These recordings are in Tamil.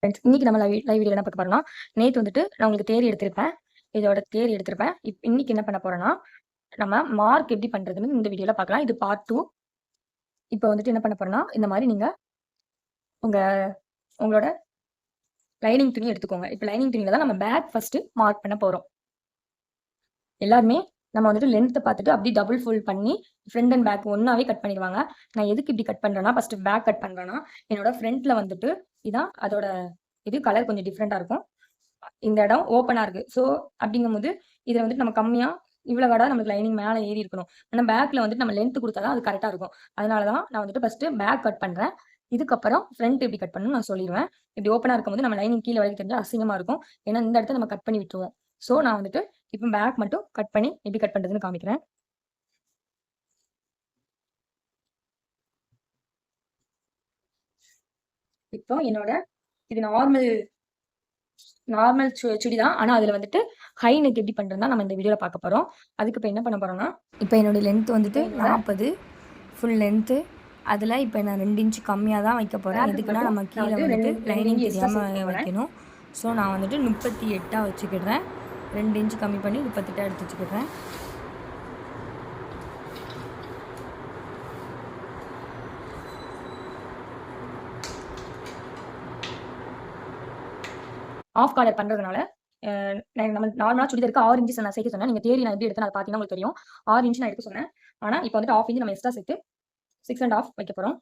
ஃப்ரெண்ட்ஸ் இன்னைக்கு நம்ம லைவ் வீடியோ என்ன பார்க்க போறோம்னா, நேத்து வந்துட்டு நான் உங்களுக்கு தியரி எடுத்திருப்பேன். இதோட தியரி எடுத்திருப்பேன். இன்னைக்கு என்ன பண்ண போறோம்னா, நம்ம மார்க் எப்படி பண்றதுன்னு இந்த வீடியோல பார்க்கலாம். இது பார்ட் 2. இப்போ வந்துட்டு என்ன பண்ண போறோம்னா, இந்த மாரி நீங்க உங்க உங்களோட லைனிங் துணி எடுத்துக்கோங்க. இப்போ லைனிங் துணியில தான் நம்ம பேக் ஃபர்ஸ்ட் மார்க் பண்ண போறோம். எல்லாருமே நம்ம வந்துட்டு லென்த்த பார்த்துட்டு அப்படியே டபுள் ஃபோல்ட் பண்ணி ஃப்ரண்ட் அண்ட் பேக் ஒன்னாவே கட் பண்ணிடுவாங்க. நான் எதுக்கு இப்படி கட் பண்றேன்னா, ஃபர்ஸ்ட் பேக் கட் பண்றேன்னா, என்னோட ஃப்ரண்ட்ல வந்துட்டு இதான் அதோட இது கலர் கொஞ்சம் டிஃப்ரெண்டா இருக்கும். இந்த இடம் ஓப்பனா இருக்கு. ஸோ அப்படிங்கும்போது இதில வந்துட்டு நம்ம கம்மியா இவ்வளோ வடை நமக்கு லைனிங் மேல ஏறி இருக்கணும். ஆனா பேக்ல வந்துட்டு நம்ம லென்த் குடுத்தா தான் அது கரெக்ட்டா இருக்கும். அதனால தான் நான் வந்துட்டு ஃபர்ஸ்ட் பேக் கட் பண்றேன். இதுக்கப்புறம் ஃப்ரண்ட் எப்படி கட் பண்ணணும்னு நான் சொல்லிருவேன். இப்படி ஓப்பனா இருக்கும்போது நம்ம லைனிங் கீழ வரைக்கும் தெரிஞ்சா அசிங்கமா இருக்கும். ஏன்னா இந்த இடத்த நம்ம கட் பண்ணி விட்டுருவோம். ஸோ நான் வந்துட்டு இப்ப பேக் மட்டும் கட் பண்ணி எப்படி கட் பண்றதுன்னு காமிக்கிறேன். இப்போ என்னோட இது நார்மல் சுடி தான். ஆனா அதில வந்துட்டு ஹை நெக் எப்படி பண்றதுன்னு நம்ம இந்த வீடியோல பார்க்க போறோம். அதுக்கு இப்ப என்ன பண்ண போறோம்னா, இப்ப என்னோட லென்த் வந்துட்டு 40 ஃபுல் லென்த்து. அதில இப்ப நான் 2 இன்ச் கம்மியா தான் வைக்க போறேன். எதுக்குன்னா நம்ம கீழ வந்துட்டு லைனிங் தெரியாம வைக்கணும். ஸோ நான் வந்துட்டு 38ஆ வச்சுக்கிடுறேன். 2 இன்ச் கம்மி பண்ணி 38ஆ எடுத்து வச்சுக்கிடுறேன். ஆஃப் காலர் பண்றதுனால நம்ம நார்மலா சுடிதாருக்கு 6 இன்ச் நான் சேர்க்க சொன்னேன். நீங்க தியரி நான் எப்படி எடுத்தேன்னு அத பார்த்தீங்கன்னா உங்களுக்கு தெரியும். 6 இன்ச் நான் எடுக்க சொன்னேன். ஆனா இப்போ வந்துட்டு 1/2 இன்ச் நம்ம எக்ஸ்ட்ரா சேர்த்து 6 1/2 வைக்க போறோம்.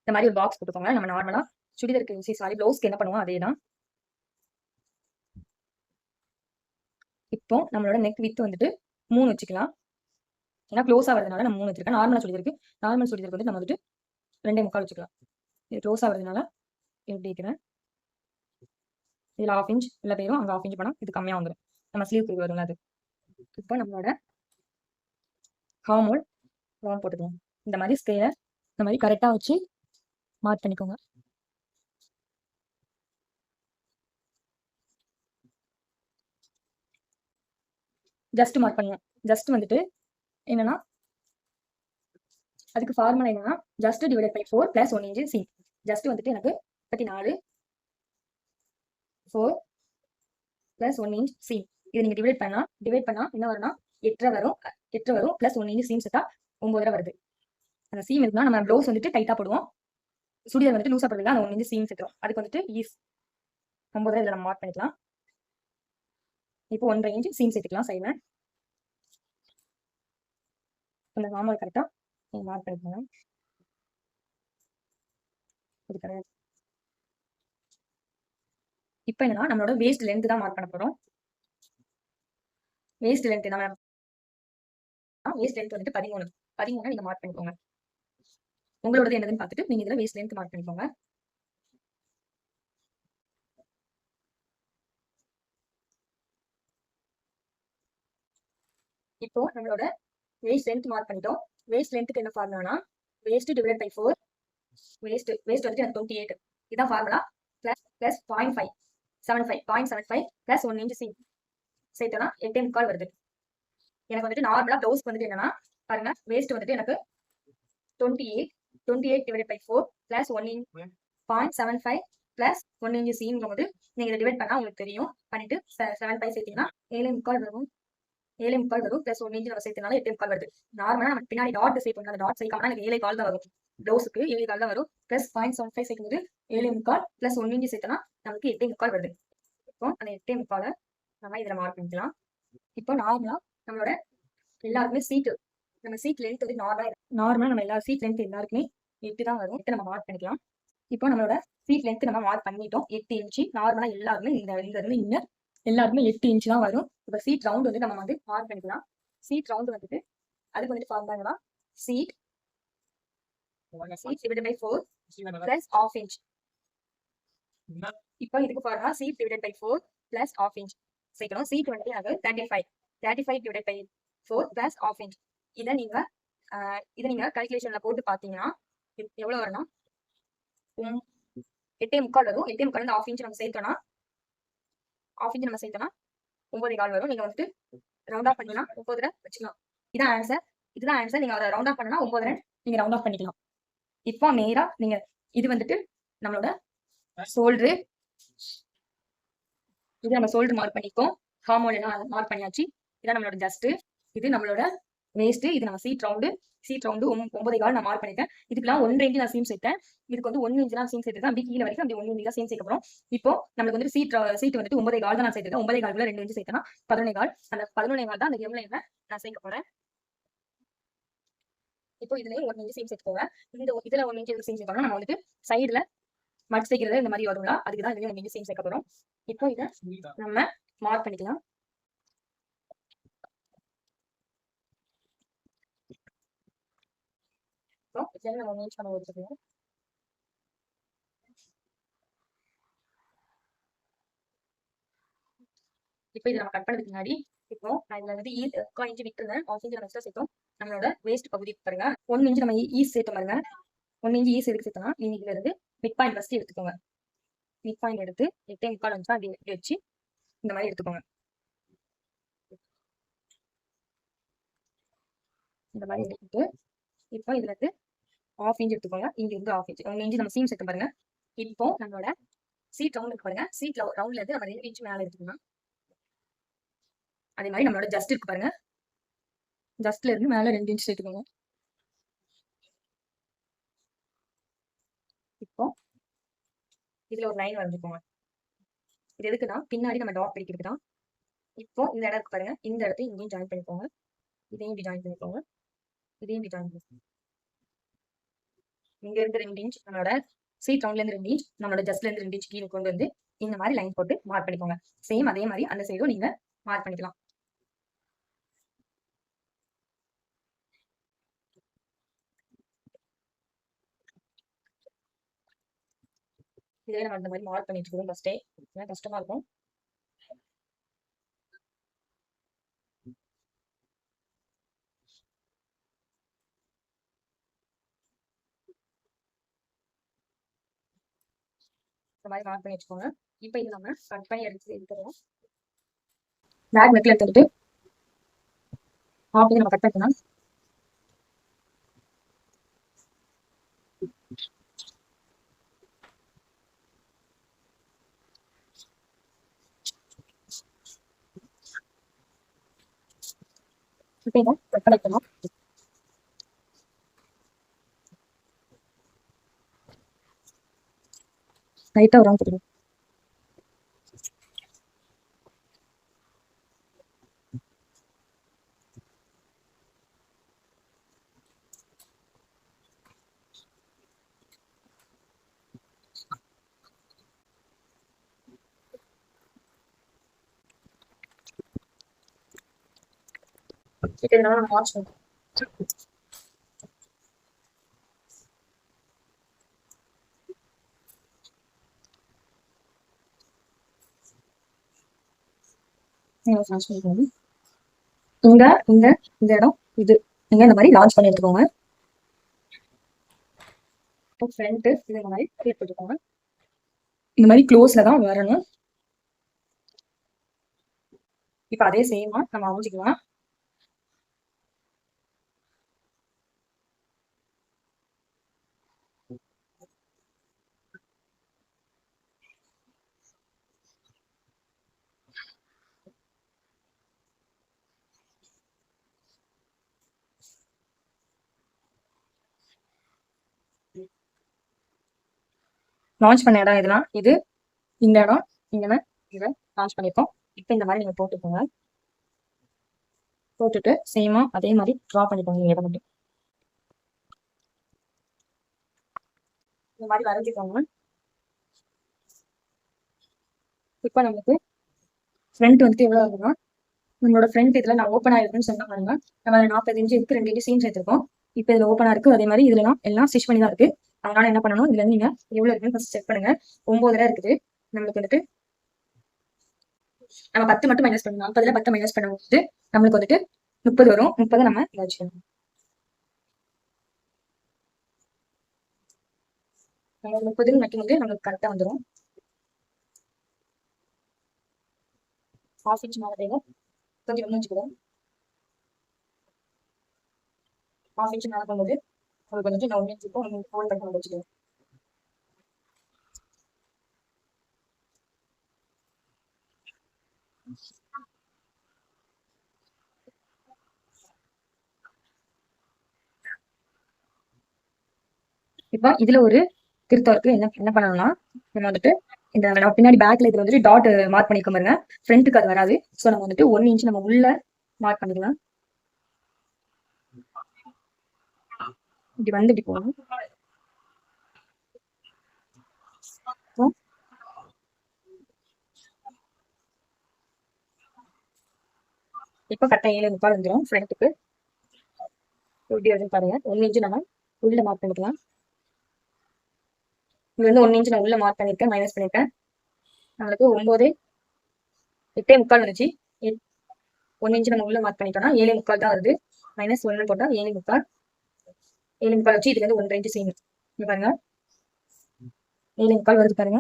இந்த மாதிரி ஒரு பாக்ஸ் போட்டுக்கோங்க. நம்ம நார்மலா சுடிதாருக்கு சாரி ப்ளவுஸ்க்கு என்ன பண்ணுவோம் அதே தான். இப்போ நம்மளோட நெக் வித் வந்துட்டு 3 வச்சுக்கலாம். ஏன்னா க்ளோஸா வரதுனால நான் 3 வச்சிருக்கேன். நார்மல் சுடிதாருக்கு வந்து நம்ம வந்துட்டு 2 1/4 வச்சுக்கலாம். இது க்ளோஸா வரதுனால இப்படி வைக்கிறேன். இதுல 1/2 இன்ச் உள்ள போயிரும். அங்க 1/2 இன்ச் போனா இது கம்மியா வந்துரும். நம்ம ஸ்லீவ்க்கு வரும்ல அது. இப்போ நம்மளோட ஹார்மோல் ரவுண்ட் போட்டுக்கலாம். இந்த மாதிரி ஸ்கேல இந்த மாதிரி கரெக்டா வச்சு மார்க் பண்ணிக்கோங்க. ஜஸ்ட் மார்க் பண்ணுவோம். ஜஸ்ட் வந்துட்டு என்னன்னா அதுக்கு ஃபார்முலா என்னன்னா just divided by 4 plus 1 inch சி. ஜஸ்ட் வந்துட்டு எனக்கு 34 4 பிளஸ் 1 இன்ச் சி. இது நீங்க டிவைட் பண்ணா என்ன வரும்னா 8 வரும். 8 வரும் பிளஸ் 1 இன்ச் சீம் சேர்த்தா 9 வருது. அந்த சீம் இருக்குன்னா நம்ம ப்ளவுஸ் வந்துட்டு டைட்டா போடுவோம். சுடிதார் வந்துட்டு லூசா போடுறதுல அந்த 1 இன்ச் சீம் சேர்த்துரும். அதுக்கு வந்துட்டு 9 இதில் நம்ம மார்க் பண்ணிக்கலாம். இப்போ 1/2 இன்ச் சீம் சேர்த்துக்கலாம் சைடுல. அந்த நார்மல் கரெக்டா மார்க் பண்ணிக்கோங்க. இது கிடையாது. இப்போ என்னன்னா நம்மளோட வேஸ்ட் லென்த் தான் மார்க் பண்ண போறோம். வேஸ்ட் லென்த் நம்ம வேஸ்ட் லென்த் வந்துட்டு 13 நீங்க மார்க் பண்ணிக்கோங்க. உங்களோடது என்னதுன்னு பார்த்துட்டு நீங்க இதுல வேஸ்ட் லென்த் மார்க் பண்ணிக்கோங்க. இப்போ நம்மளோட வேஸ்ட் லென்த் மார்க் பண்ணிட்டோம். வேஸ்ட் லென்த்துக்கு என்ன ஃபார்முலானா வேஸ்ட் டிவைடட் பை 4 வேஸ்ட் வந்துட்டு எனக்கு 28 இதான் ஃபார்முலா. பிளஸ் 0.75 பிளஸ் 1 இன்ச் சி சேர்த்தோம்னா 8.25 வருது. எனக்கு வந்துட்டு நார்மலா ப்ளவுஸ்க்கு வந்துட்டு என்னன்னா பாருங்க வேஸ்ட் வந்துட்டு எனக்கு 28 divided by 4 plus 1 inch 0.75 plus 1 inch சிங்கும் போது நீங்க இதை டிவைட் பண்ணா உங்களுக்கு தெரியும். பண்ணிட்டு 7.5 சேர்த்தீங்கன்னா 7.25 வரும். 7.25 வரும் பிளஸ் 1 இன்ச் நம்ம சேர்த்தனால 8.25 வருது. நார்மலா நமக்கு பின்னாடி டாட் சேர்ப்போம். அந்த டாட் சேர்க்காம எனக்கு 7.25 தான் வரும். ப்ளவுஸுக்கு 7.25 தான் வரும். பிளஸ் 0.75 சேர்க்கும்போது 7.25 பிளஸ் 1 இன்ச் சேர்த்தனா நமக்கு 8.25 வருது. இப்போ அந்த 8.25 நம்ம இதுல மார்க் பண்ணிக்கலாம். இப்போ நார்மலா நம்மளோட எல்லாருக்குமே நம்ம சீட் லென்த் வந்து நார்மலா நம்ம எல்லா சீட் லென்த் எல்லாருக்குமே 8 தான் வரும். 8 நம்ம மார்க் பண்ணிக்கலாம். இப்போ நம்மளோட சீட் லென்த் நம்ம மார்க் பண்ணிட்டோம். 8 இன்ச்சு. நார்மலா எல்லாருமே இந்த இருந்து இங்க எல்லாருமே 8 இன்ச் தான் வரும். இப்போ சீட் ரவுண்ட் வந்து நம்ம வந்து மார்க் பண்ணிக்கலாம். சீட் ரவுண்ட் வந்துட்டு அதுக்கு வந்துட்டு formula seat divided by 4 plus ½ inch. இப்போ இதுக்கு formula seat divided by 4 plus ½ inch சேர்க்கணும். சீட் வந்துட்டு எனக்கு 35 டிவைடட் பை 4 பிளஸ் ½ இன்ச். இதை நீங்க கால்குலேஷன்ல போட்டு பாத்தீங்கன்னா எவ்வளவு வரும்னா 8.25 வரும். 8.25 வந்து ½ இன்ச் நம்ம சேர்த்தோம்னா ½ இன்ச் நம்ம சேர்த்தோம்னா 9.25 வரும். நீங்க வந்துட்டு ரவுண்ட் ஆஃப் பண்ணீங்கன்னா 9 வச்சுக்கலாம். இதுதான் ஆன்சர். நீங்க அதை ரவுண்ட் ஆஃப் பண்ணா 9 நீங்க ரவுண்ட் ஆஃப் பண்ணிக்கலாம். இப்போ நேரா நீங்க இது வந்துட்டு நம்மளோட ஷோல்டரு. இது நம்ம ஷோல்டர் மார்க் பண்ணிக்கோம். ஹார்மோன் எல்லாம் மார்க் பண்ணியாச்சு. இதான் நம்மளோட ஜஸ்ட். இது நம்மளோட வேஸ்ட். இது நம்ம சீட் ரவுண்டு 9.25 நான் மார்க் பண்ணிட்டேன். இதுக்கெல்லாம் 1 இன்ச் நான் சீம் சேர்த்தேன். இதுக்கு வந்து 1 இன்ச் தான் சீம் சேர்த்துருக்கேன். அப்படி கீழே வரைக்கும் அப்படி 1 இன்ச் தான் சீம் சேர்க்கறோம். இப்போ நம்மளுக்கு வந்து சீட் வந்துட்டு 9.25 தான் நான் சேர்த்துருக்கேன். 9.25 2 இன்ச் சேர்த்தனா 11.25. அந்த 11.25 தான் அந்த எம்லைன்ல நான் சேர்க்க போறேன். இப்போ இதுலயே 1 இன்ச் சீம் சேர்த்துக்கோங்க. இதுல 1 இன்ச் சீம் சேர்க்கணும். நம்ம வந்துட்டு சைடுல மடிச்சு தைக்கிறது இந்த மாதிரி வரும்ல, அதுக்கு தான் இதுலயும் 1 இன்ச் சீம் சேர்க்க போறோம். இப்போ இதை நம்ம மார்க் பண்ணிக்கலாம். நம்ம 1 இன்ச் நம்ம வச்சுக்கலாம். இப்போ இதை நம்ம கட் பண்ணதுக்கு முன்னாடி இப்போ நான் இதுல வந்து 1 இன்ச் விட்டுருந்தேன். ½ இன்ச் நம்ம எக்ஸ்ட்ரா சேர்த்தோம். நம்மளோட வேஸ்ட் பகுதி பாருங்க. 1 இன்ச் நம்ம ஈஸ் சேர்த்தோம் பாருங்க. 1 இன்ச் ஈஸ் எதுக்கு சேர்த்தோம்னா நீங்க இதுல இருந்து மிட் பாயிண்ட் ஃபர்ஸ்ட் எடுத்துக்கோங்க. மிட் பாயிண்ட் எடுத்து 8.25 வந்துச்சா அப்படி வச்சு இந்த மாதிரி எடுத்துக்கோங்க. இந்த மாதிரி எடுத்துட்டு இப்போ இதுல இருந்து ½ இன்ச் எடுத்துக்கோங்க. இங்க இருந்து ½ இன்ச் 1 இன்ச் நம்ம சீம் சேர்த்து பாருங்க. இப்போ நம்மளோட சீட் ரவுண்ட் இருக்கு பாருங்க. சீட் ரவுண்ட்ல இருந்து நம்ம 2 இன்ச் மேல எடுத்துக்கணும். அதே மாதிரி நம்மளோட ஜஸ்ட் இருக்கு பாருங்க. ஜஸ்ட்ல இருந்து மேல 2 இன்ச் சேர்த்துக்கோங்க. இப்போ இதுல ஒரு லைன் வரைஞ்சுக்கோங்க. இது எதுக்குன்னா பின்னாடி நம்ம டாட் பிடிக்கிறதுக்கு தான். இப்போ இந்த இடம் இருக்கு பாருங்க. இந்த இடத்தை இங்கேயும் ஜாயின் பண்ணிக்கோங்க. இதையும் இப்படி ஜாயின் பண்ணிக்கோங்க. இதையும் இப்படி ஜாயின் பண்ணிக்கோங்க. இங்க இருந்து 2 இன்ச் நம்மளோட சீட் ரவுண்ட்ல இருந்து 2 இன்ச் நம்மளோட ஜஸ்ட்ல இருந்து 2 இன்ச் கீழே கொண்டு வந்து இந்த மாதிரி லைன் போட்டு மார்க் பண்ணிக்கோங்க. சேம் அதே மாதிரி அந்த சைடும் நீங்க மார்க் பண்ணிக்கலாம். இதே நம்ம இந்த மாதிரி மார்க் பண்ணிட்டு இருக்கோம். ஃபர்ஸ்டே கஷ்டமா இருக்கும். இந்த மாதிரி மார்க் பண்ணி வச்சுக்கோங்க. இப்போ இது நம்ம கட் பண்ணி எடுத்துருவோம். பேக் நெக்ல எடுத்துட்டு ½ நம்ம கட் பண்ணிக்கலாம். இப்போ இதை கட் பண்ணிக்கலாம். லைட்டா வரும் தெரியும். இப்போ நம்ம வாட்ச் பண்ணுவோம். இங்க இந்த இடம் இது நீங்க இந்த மாதிரி லான்ச் பண்ணி எடுத்துக்கோங்க. ஃப்ரண்ட் இது இந்த மாதிரி கிரியேட் பண்ணிக்கோங்க. இந்த மாதிரி க்ளோஸ்ல தான் வரணும். இப்ப அதே சேமா நம்ம அமைஞ்சிக்கலாம். லான்ச் பண்ண இடம் இதெல்லாம் இது இந்த இடம் இங்கே இதை லான்ச் பண்ணியிருக்கோம். இப்போ இந்த மாதிரி நீங்கள் போட்டுக்கோங்க. போட்டுட்டு சேமா அதே மாதிரி ட்ரா பண்ணிக்கோங்க இடம் மட்டும். இந்த மாதிரி வரைஞ்சிக்கோங்க. இப்போ நம்மளுக்கு ஃப்ரண்ட் வந்துட்டு எவ்வளோ ஆகுதுன்னா, நம்மளோட ஃப்ரண்ட் இதில் நான் ஓப்பன் ஆயிருக்குன்னு சொன்ன பாருங்க. நம்ம 40 இன்ச்சு இருக்கு, 2 இன்ச்சு சீம் சேர்த்துருக்கோம். இப்போ இதில் ஓப்பனாக இருக்கு. அதே மாதிரி இதுலலாம் எல்லாம் ஸ்டிச் பண்ணி தான் இருக்கு. அதனால என்ன பண்ணணும், இதுல இருந்து நீங்க எவ்வளவு இருக்குன்னு ஃபர்ஸ்ட் செக் பண்ணுங்க. 9 இருக்குது. நம்மளுக்கு வந்துட்டு நம்ம 10 மட்டும் மைனஸ் பண்ணணும். 40ல 10 மைனஸ் பண்ணும்போது நம்மளுக்கு வந்துட்டு 30 வரும். 30 நம்ம வச்சுக்கணும். 30 வைக்கும்போது நம்மளுக்கு கரெக்டா வந்துடும். 1/2 இன்ச் மேலே தேவை. கொஞ்சம் வச்சுக்கிறோம். 1/2 இன்ச் மேலே போகும்போது உங்களுக்கு வந்துட்டு நான் 1 இன்ச் இப்போ ஃபோல்ட் பண்ணி வச்சுக்கிறேன். இப்போ இதுல ஒரு திருத்தம் இருக்கு. என்ன பண்ணணும்னா, நம்ம வந்துட்டு இந்த நம்ம பின்னாடி பேக்ல இது வந்துட்டு டாட் மார்க் பண்ணிக்க பாருங்க. ஃப்ரண்ட்டுக்கு அது வராது. ஸோ நம்ம வந்துட்டு 1 இன்ச் நம்ம உள்ள மார்க் பண்ணிக்கலாம். இப்படி வந்து இப்படி போகணும். இப்போ கரெக்டாக 7.25 வந்துடும் ஃப்ரண்ட்டுக்கு. எப்படி வருதுன்னு பாருங்க. 1 இன்ச் நம்ம உள்ள மார்க் பண்ணிக்கலாம். இங்க வந்து 1 இன்ச் நான் உள்ள மார்க் பண்ணிருக்கேன், மைனஸ் பண்ணிருக்கேன். நம்மளுக்கு 9 8.25 வந்துச்சு. 1 இன்ச் நம்ம உள்ள மார்க் பண்ணிட்டோம்னா 7.25 தான் வருது. மைனஸ் 1 போட்டா 7.25. 7.25 வச்சு இதுல இருந்து 1 இன்ச் சீம் இங்க பாருங்க. 7.25 வருது பாருங்க.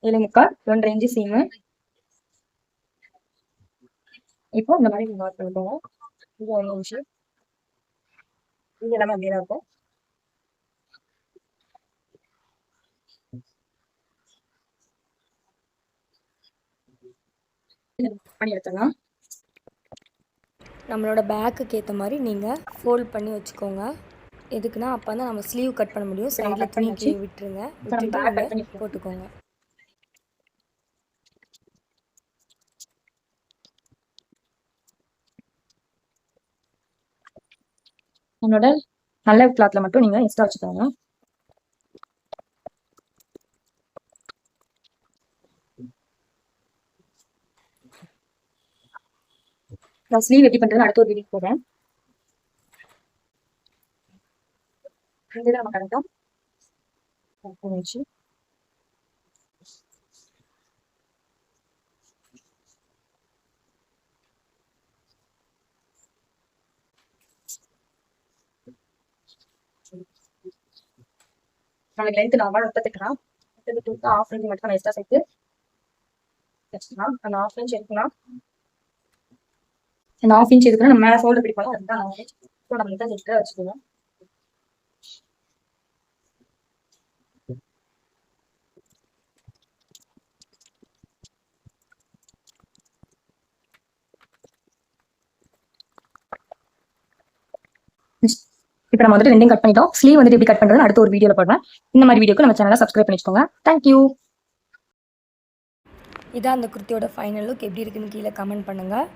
7.25 1 இன்ச் சீம். இப்போ இந்த மாதிரி மார்க் பண்ணிக்கோங்க. இது 1 இன்ச். இது எல்லாமே அப்படியே தான் இருக்கும். பண்ணி எடுத்துடலாம். நம்மளோட பேக்குக்கு ஏற்ற மாதிரி நீங்கள் ஃபோல்ட் பண்ணி வச்சுக்கோங்க. எதுக்குன்னா அப்போ தான் நம்ம ஸ்லீவ் கட் பண்ண முடியும். சைடில் துணி கீழே விட்டுருங்க, விட்டுட்டு போட்டுக்கோங்க. நம்மளோட நல்ல கிளாத்ல மட்டும் நீங்க எக்ஸ்ட்ரா வச்சுக்கோங்க. நான் ஸ்லீவ் எப்படி பண்றது அடுத்த ஒரு வீடியோ போடுறேன். நம்ம கரெக்டா வச்சு நாளைக்கு லென்த் நான் 38 1/2 இன்ச் மட்டும் நம்ம எக்ஸ்ட்ரா சேர்த்து வச்சுக்கலாம். அந்த 1/2 இன்ச் எடுக்கலாம். அந்த 1/2 இன்ச் எதுக்குன்னா நம்ம மேலே ஷோல்டர் பிடிப்பாங்க, அதுதான் நம்ம தான் எக்ஸ்ட்ரா வச்சுக்கலாம். இப்போ நம்ம வந்துட்டு ரெண்டையும் கட் பண்ணிட்டோம். ஸ்லீவ் வந்துட்டு எப்படி கட் பண்றது அடுத்த ஒரு வீடியோல போடுறேன். இந்த மாதிரி வீடியோக்கு நம்ம சேனலை சப்ஸ்கிரைப் பண்ணி வச்சுக்கோங்க. தேங்க்யூ. இதான் அந்த குர்த்தியோட ஃபைனல் லுக். எப்படி இருக்குன்னு கீழே கமெண்ட் பண்ணுங்கள்.